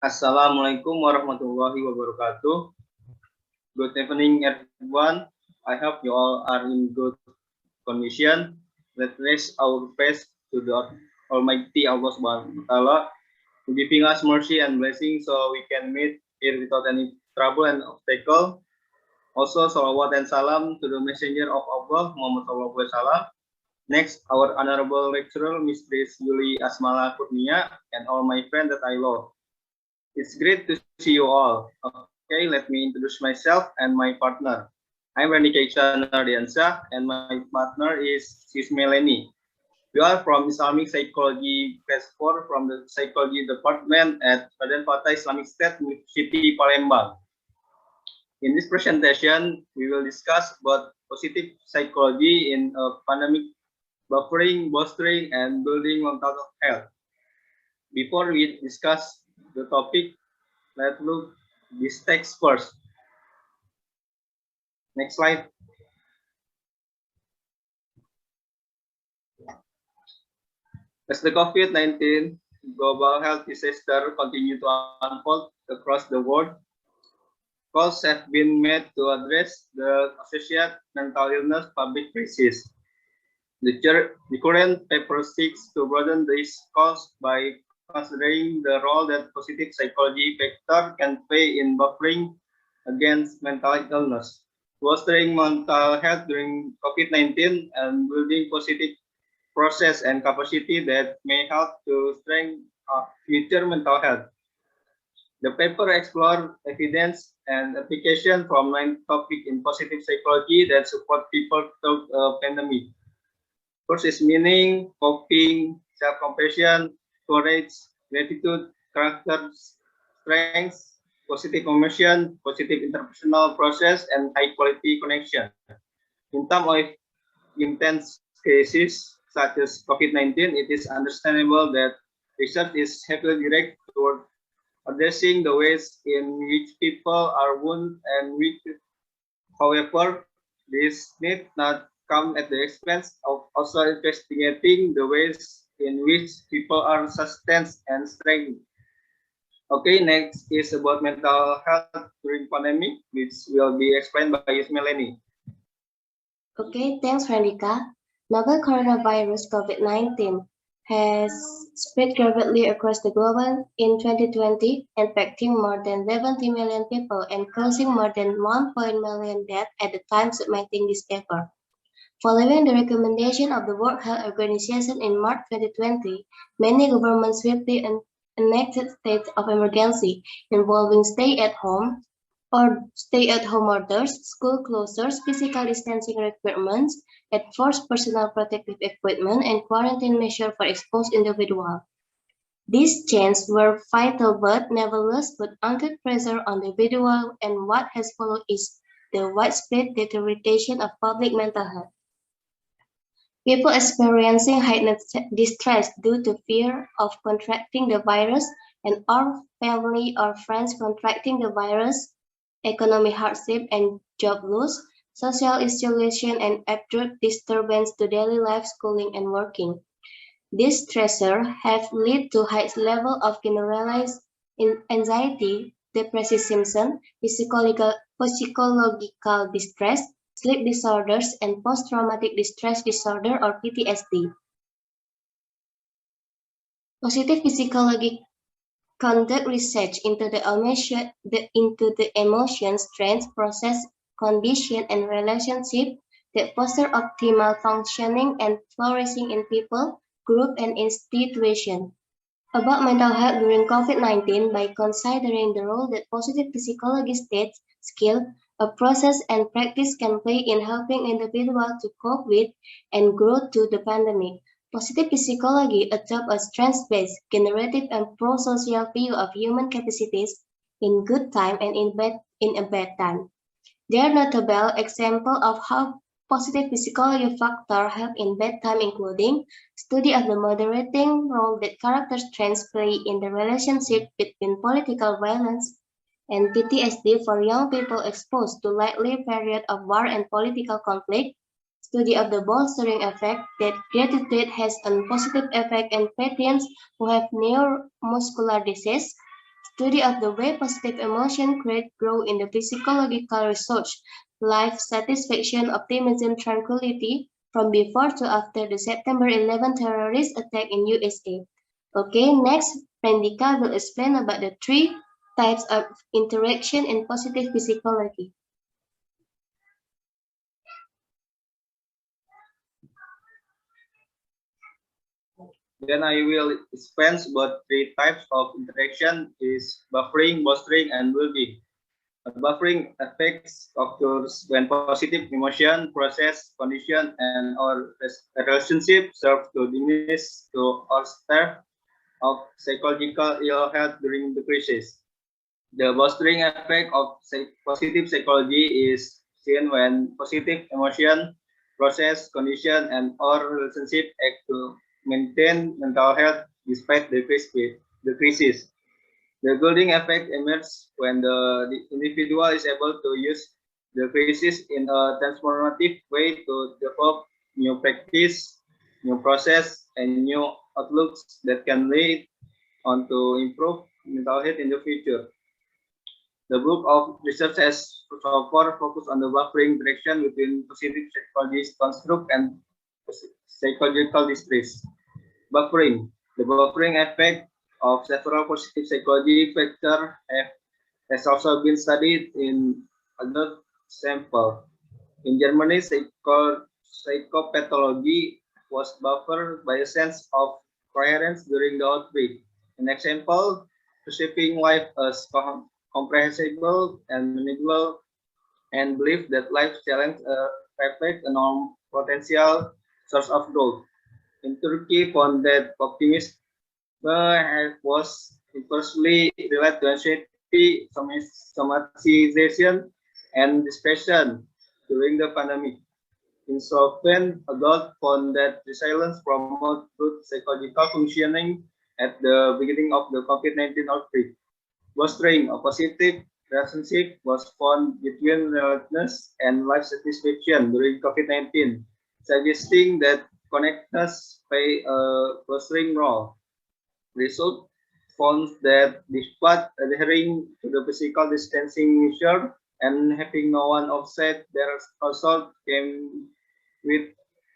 Assalamualaikum warahmatullahi wabarakatuh. Good evening, everyone. I hope you all are in good condition. Let's raise our faith to the Almighty Allah Subhanahu wa Taala to giving us mercy and blessing so we can meet here without any trouble and obstacle. Also, salawat and salam to the Messenger of Allah, Muhammad Sallallahu Alaihi Wasallam. Next, our honorable lecturer, Mistress Yuli Asmala Kurnia, and all my friends that I love. It's great to see you all. Okay, let me introduce myself and my partner. I'm Rendika Ikhsan R, and my partner is Yusmeileni. We are from Islamic Psychology Class 4 from the Psychology Department at Raden Fatah Islamic State University, Palembang. In this presentation, we will discuss about positive psychology in a pandemic, buffering, bolstering, and building mental health. Before we discuss the topic, let's look this text first. Next slide. As the COVID-19 global health disaster continue to unfold across the world, calls have been made to address the associated mental illness public crisis. The current paper seeks to broaden this cause by considering the role that positive psychology factor can play in buffering against mental illness, fostering mental health during COVID-19, and building positive process and capacity that may help to strengthen future mental health. The paper explored evidence and application from 9 topics in positive psychology that support people through a pandemic. First is meaning, coping, self-compassion, courage, gratitude, character strengths, positive emotion, positive interpersonal process, and high-quality connection. In terms of intense cases such as COVID-19, it is understandable that research is heavily directed toward addressing the ways in which people are wounded and weak. However, this need not come at the expense of also investigating the ways in which people are sustained and strengthened. Okay, next is about mental health during pandemic, which will be explained by Yusmeileni. Okay, thanks, Rendika. Novel coronavirus COVID-19 has spread rapidly across the globe in 2020, infecting more than 70 million people and causing more than 1 million deaths at the time submitting this paper. Following the recommendation of the World Health Organization in March 2020, many governments swiftly enacted states of emergency involving stay-at-home orders, school closures, physical distancing requirements, enforced personal protective equipment, and quarantine measures for exposed individuals. These changes were vital but nevertheless put undue pressure on the individual, and what has followed is the widespread deterioration of public mental health. People experiencing heightened distress due to fear of contracting the virus and or family or friends contracting the virus, economic hardship and job loss, social isolation and abrupt disturbance to daily life, schooling and working. These stressors have led to high level of generalized anxiety, depressive symptoms, psychological distress, sleep disorders, and post-traumatic stress disorder or PTSD. Positive psychology conduct research into the emotions, strengths, process, condition, and relationship that foster optimal functioning and flourishing in people, group, and institution. About mental health during COVID-19 by considering the role that positive psychology states, skill, a process and practice can play in helping individuals to cope with and grow through the pandemic. Positive psychology adopts a strengths-based, generative, and pro-social view of human capacities in good time and in a bad time. There are notable examples of how positive psychology factors help in bad time, including study of the moderating role that character strengths play in the relationship between political violence and PTSD for young people exposed to likely period of war and political conflict, study of the bolstering effect that gratitude has a positive effect on patients who have neuromuscular disease, study of the way positive emotion create growth in the psychological research, life satisfaction, optimism, tranquility from before to after the September 11 terrorist attack in USA. Okay, next, Rendika will explain about the three types of interaction in positive psychology. Then I will explain about three types of interaction is buffering, bolstering, and building. Buffering effects occurs when positive emotion, process, condition, and or relationship serve to diminish to or stir of psychological ill health during the crisis. The bolstering effect of positive psychology is seen when positive emotion, process, condition, and or relationship act to maintain mental health despite the crisis. The building effect emerges when the individual is able to use the crisis in a transformative way to develop new practice, new process, and new outlooks that can lead on to improve mental health in the future. The book of research has so far focused on the buffering interaction between positive psychology construct and psychological distress. Buffering. The buffering effect of several positive psychology factors has also been studied in adult sample. In Germany, psychopathology was buffered by a sense of coherence during the outbreak. An example, perceiving life as comprehensible and manageable and believe that life challenges reflect a potential source of growth. In Turkey, found that optimism was inversely related to anxiety, somatization, and depression during the pandemic. In Slovene, adults found that resilience promotes good psychological functioning at the beginning of the COVID-19 outbreak. Fostering a positive relationship was found between relatedness and life satisfaction during COVID-19, suggesting that connectedness play a fostering role. Result found that despite adhering to the physical distancing measure and having no one offset, their result came with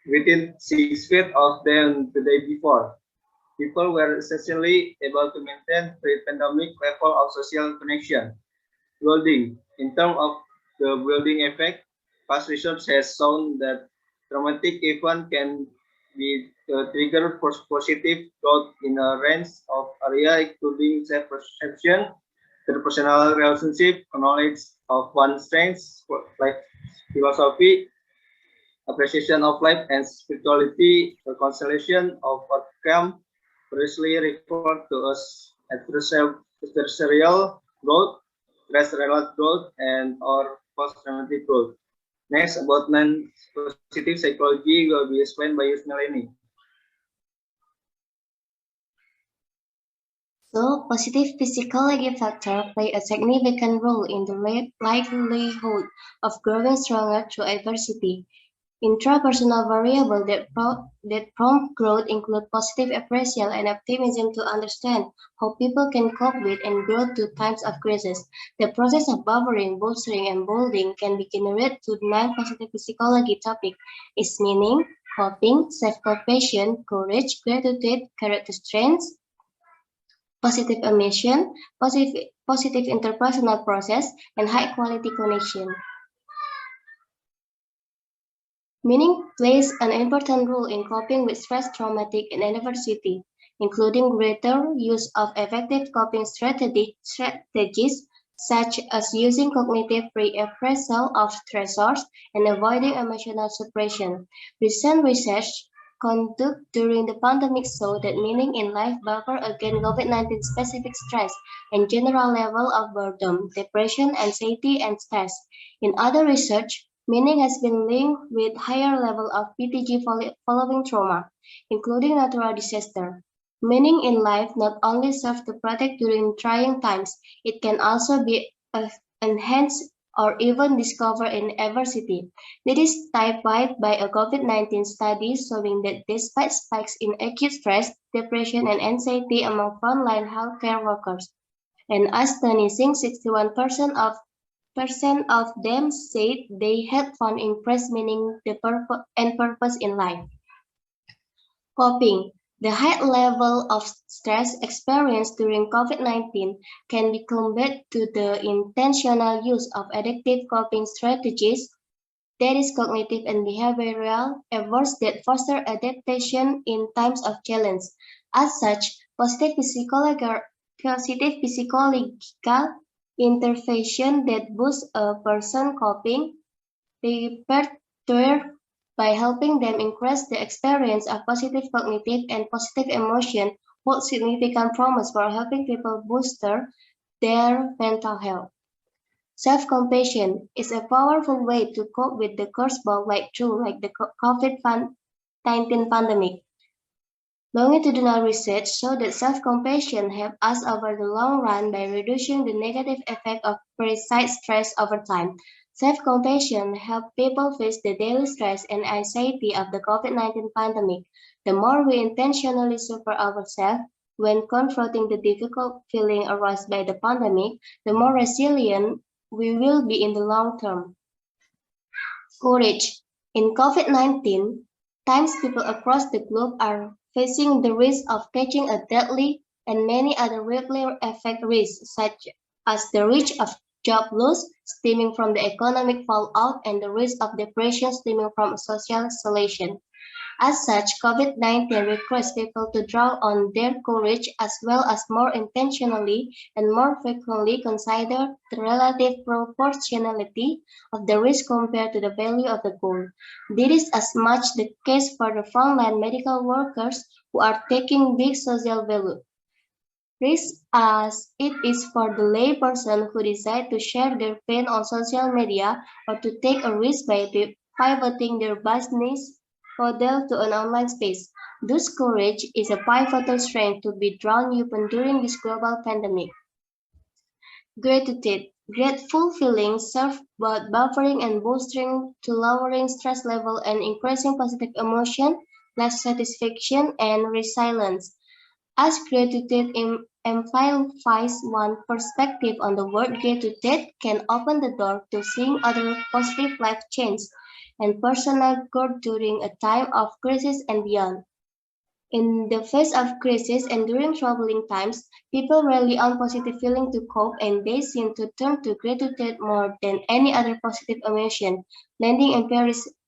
within 6 feet of them the day before. People were essentially able to maintain pre-pandemic level of social connection. Building. In terms of the building effect, past research has shown that traumatic event can be trigger for positive growth in a range of areas including self-perception, interpersonal relationship, knowledge of one's strengths, like philosophy, appreciation of life and spirituality, reconciliation of outcome, previously referred to as adversarial growth, stress-related growth, and or post-traumatic growth. Next, about non-positive psychology will be explained by Yusmeileni. So, positive psychology factors play a significant role in the likelihood of growing stronger through adversity. Intrapersonal variables that prompt growth include positive appraisal and optimism to understand how people can cope with and grow through times of crisis. The process of buffering, bolstering, and building can be generated to non-positive psychology topics: its meaning, coping, self-compassion, courage, gratitude, character strengths, positive emotion, positive interpersonal process, and high-quality connection. Meaning plays an important role in coping with stress, traumatic, and adversity, including greater use of effective coping strategies such as using cognitive reappraisal of stressors and avoiding emotional suppression. Recent research conducted during the pandemic showed that meaning in life buffer against COVID-19 specific stress and general level of boredom, depression, anxiety, and stress. In other research, meaning has been linked with higher level of PTG following trauma, including natural disaster. Meaning in life not only serves to protect during trying times, it can also be enhanced or even discovered in adversity. This is typified by a COVID-19 study showing that despite spikes in acute stress, depression, and anxiety among frontline healthcare workers, An astonishing 61% of them said they had found impressed meaning and purpose in life. Coping. The high level of stress experienced during COVID-19 can be combated to the intentional use of adaptive coping strategies, that is cognitive and behavioral efforts that foster adaptation in times of challenge. As such, positive psychological intervention that boost a person's coping repertoire by helping them increase the experience of positive cognitive and positive emotion hold significant promise for helping people booster their mental health. Self-compassion is a powerful way to cope with the curveball like the COVID-19 pandemic. Longitudinal research shows that self-compassion helps us over the long run by reducing the negative effect of perceived stress over time. Self-compassion helps people face the daily stress and anxiety of the COVID-19 pandemic. The more we intentionally support ourselves when confronting the difficult feeling aroused by the pandemic, the more resilient we will be in the long term. Courage. In COVID-19 times, people across the globe are facing the risk of catching a deadly and many other ripple effect risks, such as the risk of job loss stemming from the economic fallout and the risk of depression stemming from social isolation. As such, COVID-19 requires people to draw on their courage as well as more intentionally and more frequently consider the relative proportionality of the risk compared to the value of the goal. This is as much the case for the frontline medical workers who are taking big social value risk as it is for the layperson who decide to share their pain on social media or to take a risk by pivoting their business model to an online space. Thus courage is a pivotal strength to be drawn upon during this global pandemic. Gratitude. Grateful feelings serve both buffering and boosting to lowering stress level and increasing positive emotion, life satisfaction, and resilience. As gratitude amplifies one perspective on the world, gratitude can open the door to seeing other positive life change and personal growth during a time of crisis and beyond. In the face of crisis and during troubling times, people rely on positive feeling to cope and they seem to turn to gratitude more than any other positive emotion, lending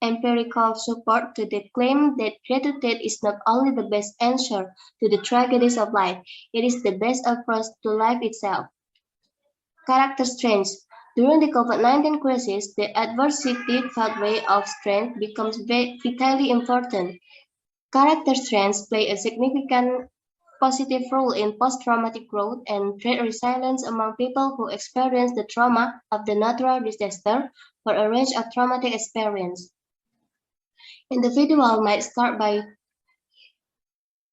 empirical support to the claim that gratitude is not only the best answer to the tragedies of life, it is the best approach to life itself. Character strengths. During the COVID-19 crisis, the adversity pathway of strength becomes vitally important. Character strengths play a significant positive role in post-traumatic growth and trait resilience among people who experience the trauma of the natural disaster or a range of traumatic experience. Individuals might start by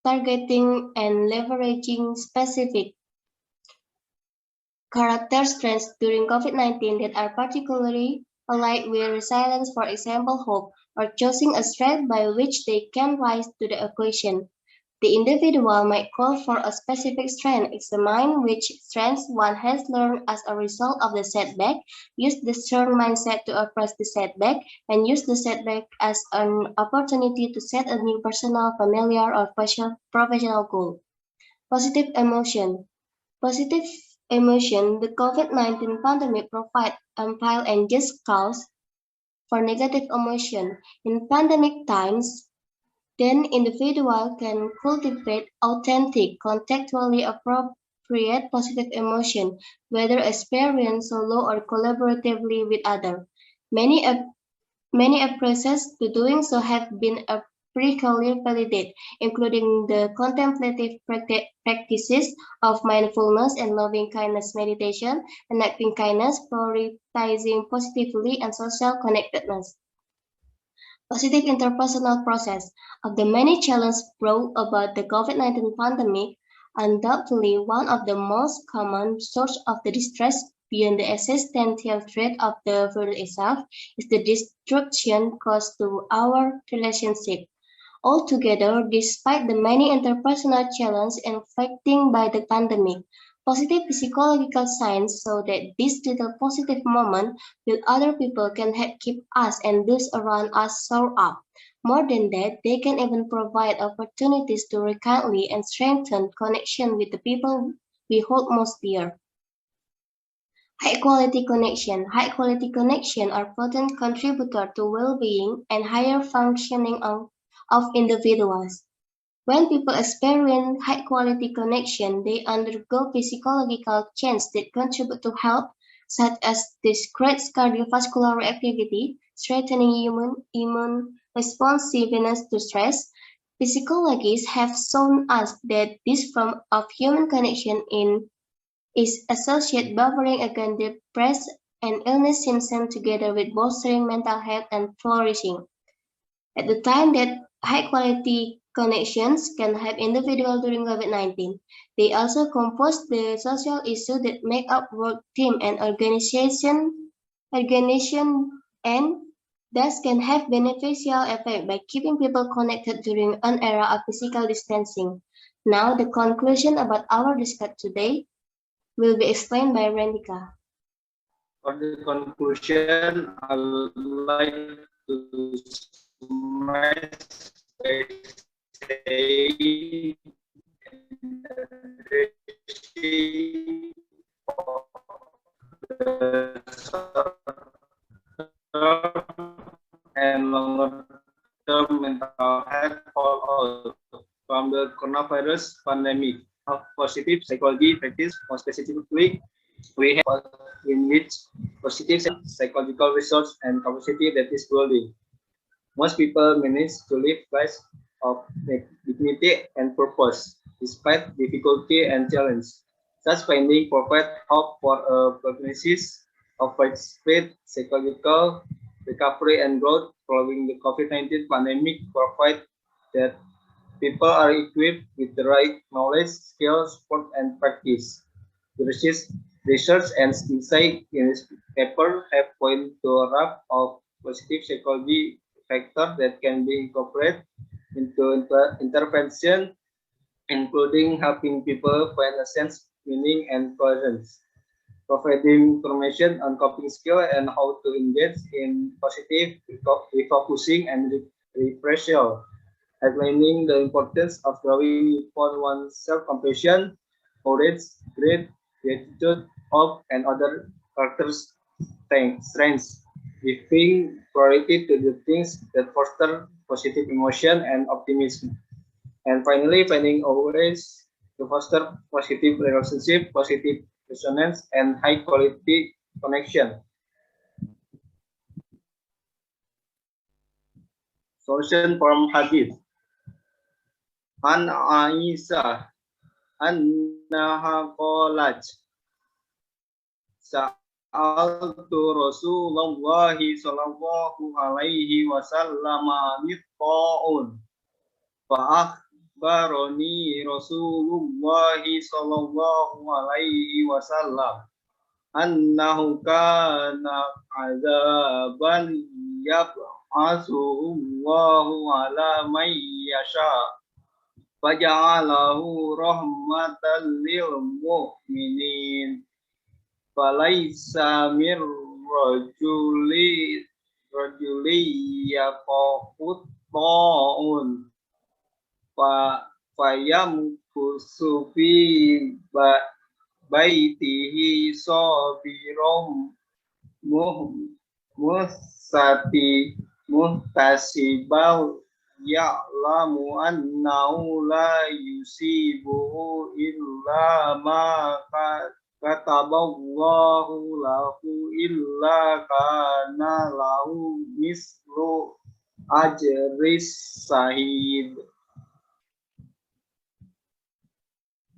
targeting and leveraging specific character strengths during COVID-19 that are particularly alike with resilience, for example, hope, or choosing a strength by which they can rise to the occasion. The individual might call for a specific strength, examine which strengths one has learned as a result of the setback, use the strong mindset to approach the setback, and use the setback as an opportunity to set a new personal, familiar, or professional goal. Positive emotion. Positive emotion, the COVID-19 pandemic provides ample and just cause for negative emotion. In pandemic times, then individual can cultivate authentic, contextually appropriate positive emotion, whether experienced solo or collaboratively with others. Many Many approaches to doing so have been empirically validated, including the contemplative practices of mindfulness and loving-kindness meditation, enacting kindness, prioritizing positively, and social connectedness. Positive interpersonal process. Of the many challenges brought about the COVID-19 pandemic, undoubtedly one of the most common sources of the distress beyond the existential threat of the virus itself is the destruction caused to our relationship. Altogether, despite the many interpersonal challenges inflicted by the pandemic, Positive psychological signs show that this little positive moment with other people can help keep us and those around us soar up. More than that, they can even provide opportunities to rekindle and strengthen connection with the people we hold most dear. High quality connection. High quality connection are potent contributor to well-being and higher functioning of individuals. When people experience high-quality connection, they undergo physiological changes that contribute to health, such as decreased cardiovascular activity, strengthening immune responsiveness to stress. Psychologists have shown us that this form of human connection is associated buffering against depression and illness symptoms together with bolstering mental health and flourishing. At the time that high-quality connections can help individuals during COVID-19, they also compose the social issues that make up work team and organization and thus can have beneficial effect by keeping people connected during an era of physical distancing. Now, the conclusion about our discussion today will be explained by Rendika. For the conclusion, I would like to summarize by saying the and longer term mental health fallout from the coronavirus pandemic. Of positive psychology practice, more specifically, we have in which positive psychological resource and capacity that is building. Most people manage to live lives of dignity and purpose, despite difficulty and challenge. Such findings provide hope for a prognosis of widespread psychological recovery and growth following the COVID-19 pandemic, provide that people are equipped with the right knowledge, skills, support, and practice. The research and insight in this paper have pointed to a raft of positive psychology factors that can be incorporated into intervention, including helping people find a sense, meaning, and coherence, providing information on coping skills and how to engage in positive refocusing and refresher, highlighting the importance of growing upon one's self-compassion, courage, gratitude, hope, and other character strengths, giving priority to the things that foster positive emotion and optimism. And finally, finding ways to foster positive relationship, positive resonance, and high quality connection. Solution from Hadith. An Aisyah annaha qalat sa'altu Rasulullah sallallahu alaihi wasallam anit-ta'un fa akhbarani Rasulullah sallallahu alaihi wasallam annahu kana azaban yab'asuhu Allahu ala man yasha' faja'alahu rahmatan lil mu'minin falaisa mir rajuli yaqut ta'un fayam kusufi baitihi sabirom muhtasibau ya'lamu annahu la yusibuhu illa ma kataballahu lahu illa kana lahu mislu ajris sahid.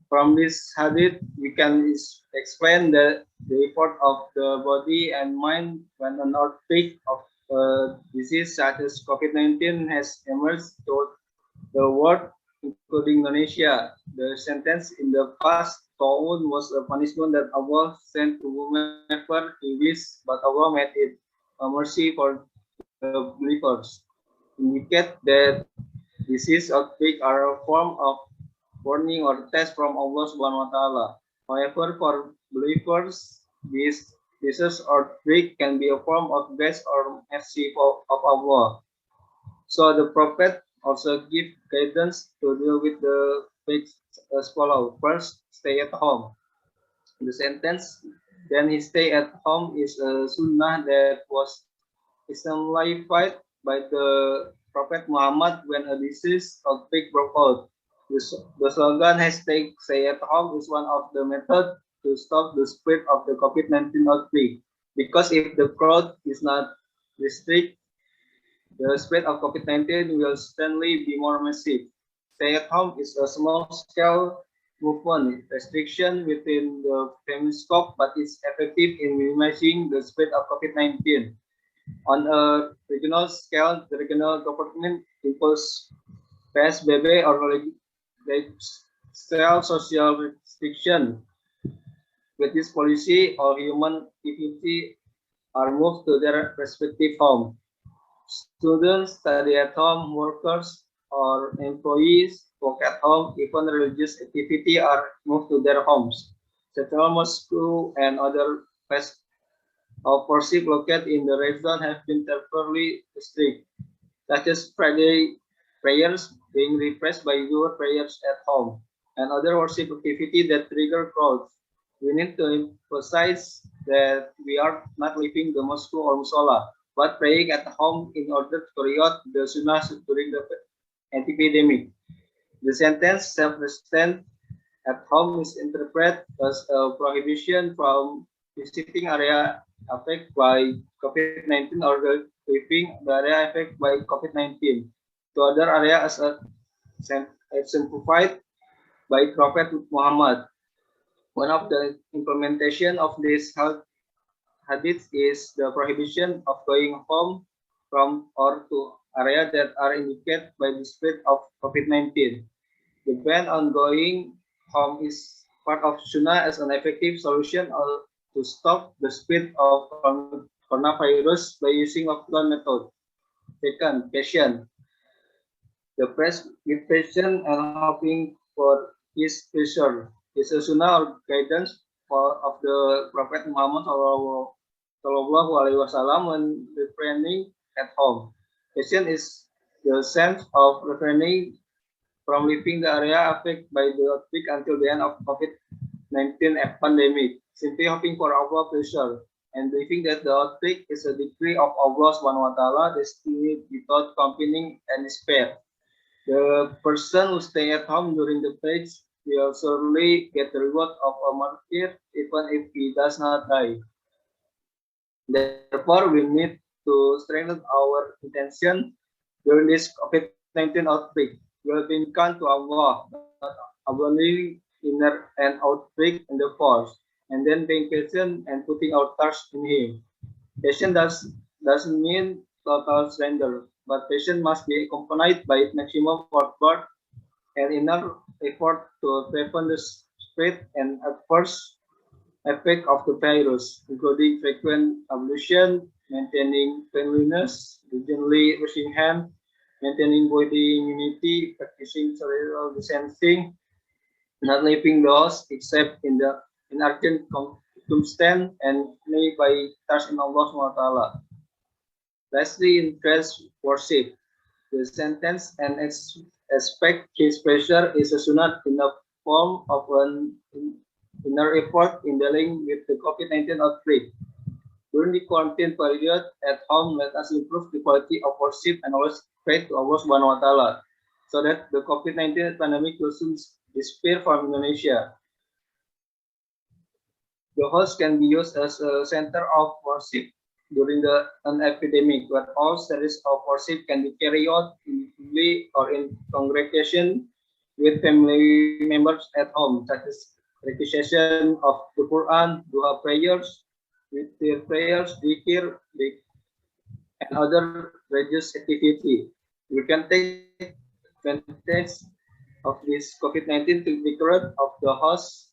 From this hadith, we can explain the effort of the body and mind when an outbreak of disease such as COVID-19 has emerged throughout the world, including Indonesia. The sentence in the past, ta'un, was a punishment that Allah sent to whomever He wished, but Allah made it a mercy for the believers. Indicate that disease outbreak are a form of warning or test from Allah Subhanahu wa Ta'ala. However, for believers, this outbreak can be a form of grace or mercy of Allah. So the Prophet also give guidance to deal with the plague as follows. First, stay at home. The sentence, then he stay at home is a sunnah that was Islamified by the Prophet Muhammad when a disease outbreak broke out. The slogan hashtag stay at home is one of the methods to stop the spread of the COVID-19 outbreak. Because if the crowd is not restricted, the spread of COVID-19 will certainly be more massive. Stay at home is a small-scale movement restriction within the family scope, but it's effective in minimizing the spread of COVID-19. On a regional scale, the regional government impose PSBB or large-scale social restriction. With this policy, all human activity are moved to their respective home. Students study at home, workers or employees work at home, even religious activity are moved to their homes. Several mosques and other places of worship located in the region have been temporarily restricted, such as Friday prayers being replaced by your prayers at home and other worship activity that trigger crowds. We need to emphasize that we are not leaving the mosque or musola, but praying at home in order to carry out the sunnah during the epidemic. The sentence self-restraint at home is interpreted as a prohibition from visiting area affected by COVID-19 or leaving the area affected by COVID-19 to other areas as exemplified by Prophet Muhammad. One of the implementation of this hadith is the prohibition of going home from or to areas that are indicated by the spread of COVID-19. The ban on going home is part of Sunnah as an effective solution to stop the spread of coronavirus by using offline method. Second, patient. The press with patient and hoping for his pleasure is a Sunnah or guidance of the Prophet Muhammad Sallallahu Alaihi Wasallam when refraining at home. Patient is the sense of refraining from leaving the area affected by the outbreak until the end of COVID-19 pandemic, simply hoping for Allah's pleasure and believing that the outbreak is a decree of Allah Subhanahu wa Taala destined without complaining and despair. The person who stay at home during the plague will surely get the reward of a martyr even if he does not die. Therefore, we need to strengthen our intention during this COVID-19 outbreak. We have been kind to Allah, not abandoning inner and outbreak in the force, and then being patient and putting our trust in Him. Patience doesn't mean total surrender, but patience must be accompanied by maximum effort and inner effort to prevent the spread and adverse effect of the virus, including frequent ablution, maintaining cleanliness, regularly washing hands, maintaining body immunity, practicing social distancing, not leaving the house except in urgent circumstance, and only by trust in Allah SWT. Lastly, in dress worship, the sentence and expect His pleasure is a sunnah in the form of an inner effort in dealing with the COVID-19 outbreak. During the quarantine period at home, let us improve the quality of worship and always pray to Allah Subhanahu wa Taala, so that the COVID-19 pandemic will soon disappear from Indonesia. The house can be used as a center of worship during an epidemic, where all service of worship can be carried out individually or in congregation with family members at home, such as recitation of the Quran, dua prayers, with their prayers, dhikr, and other religious activity. We can take advantage of this COVID-19 to decorate of the house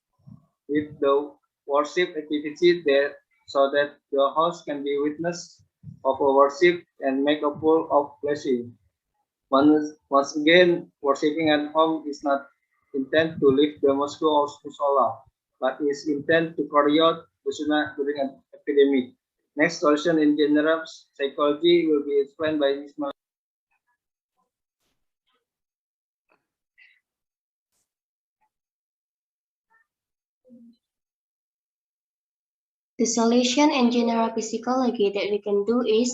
with the worship activity there, so that the house can be witness of a worship and make a full of blessing. Once again, worshiping at home is not intended to leave the mosque or musola, but is intended to carry out during an epidemic. Next, solution in general psychology will be explained by Yusmeileni. The solution in general psychology that we can do is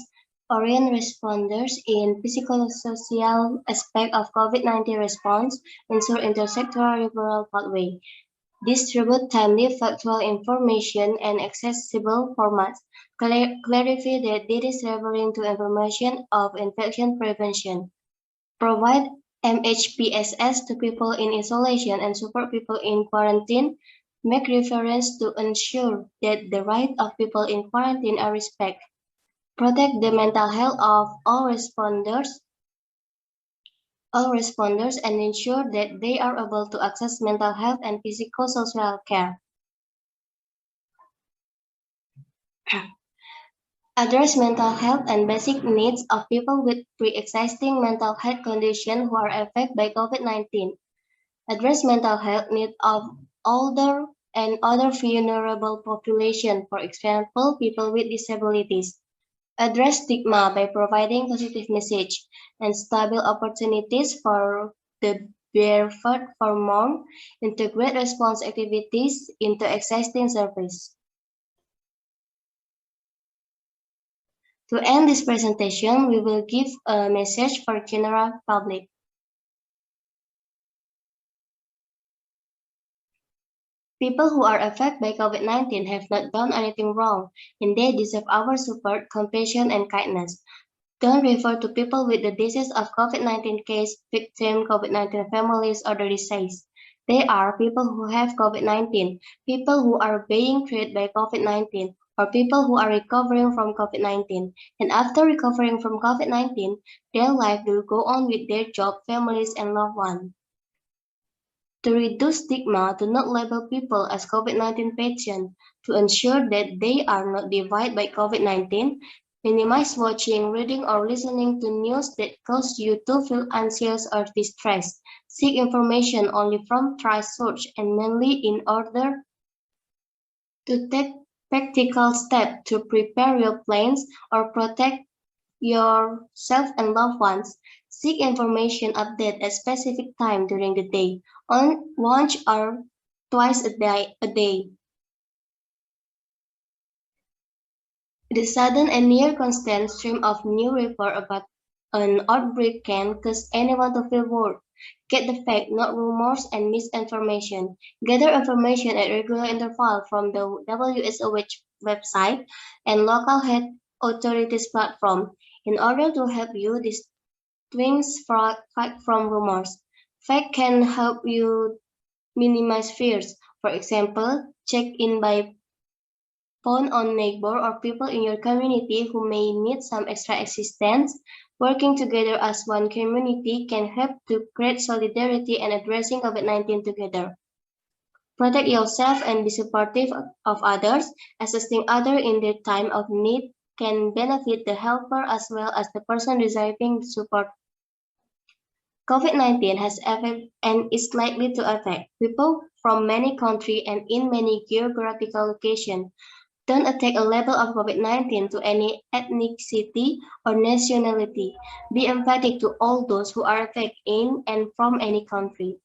orient responders in psychosocial aspect of COVID-19 response, ensure intersectoral referral pathway, distribute timely factual information and accessible formats, clarify that this is referring to information of infection prevention, provide MHPSS to people in isolation and support people in quarantine, make reference to ensure that the rights of people in quarantine are respected, protect the mental health of all responders and ensure that they are able to access mental health and psychosocial care. Address mental health and basic needs of people with pre-existing mental health conditions who are affected by COVID-19. Address mental health needs of older and other vulnerable population, for example, people with disabilities. Address stigma by providing positive message and stable opportunities for the barefoot for more, integrate response activities into existing service. To end this presentation, we will give a message for general public. People who are affected by COVID-19 have not done anything wrong, and they deserve our support, compassion, and kindness. Don't refer to people with the disease of COVID-19 case, victim, COVID-19 families, or the disease. They are people who have COVID-19, people who are being treated by COVID-19, or people who are recovering from COVID-19. And after recovering from COVID-19, their life will go on with their job, families, and loved ones. To reduce stigma, do not label people as COVID-19 patients. To ensure that they are not divided by COVID-19, minimize watching, reading, or listening to news that cause you to feel anxious or distressed. Seek information only from trusted sources and mainly in order to take practical steps to prepare your plans or protect yourself and loved ones. Seek information update at specific time during the day, on once or twice a day. The sudden and near constant stream of new report about an outbreak can cause anyone to feel worried. Get the fact, not rumors and misinformation. Gather information at regular intervals from the WHO website and local health authorities platform in order to help you distinguish fact from rumors. Fact can help you minimize fears. For example, check in by phone on neighbor or people in your community who may need some extra assistance. Working together as one community can help to create solidarity and addressing COVID-19 together. Protect yourself and be supportive of others. Assisting others in their time of need can benefit the helper as well as the person receiving support. COVID-19 has affected and is likely to affect people from many countries and in many geographical locations. Don't attach a label of COVID-19 to any ethnicity or nationality. Be empathic to all those who are affected in and from any country.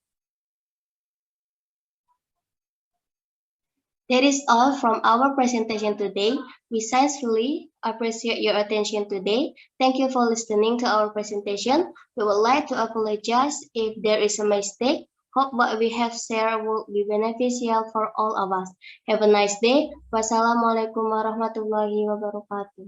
That is all from our presentation today. We sincerely appreciate your attention today. Thank you for listening to our presentation. We would like to apologize if there is a mistake. Hope what we have shared will be beneficial for all of us. Have a nice day. Wassalamualaikum warahmatullahi wabarakatuh.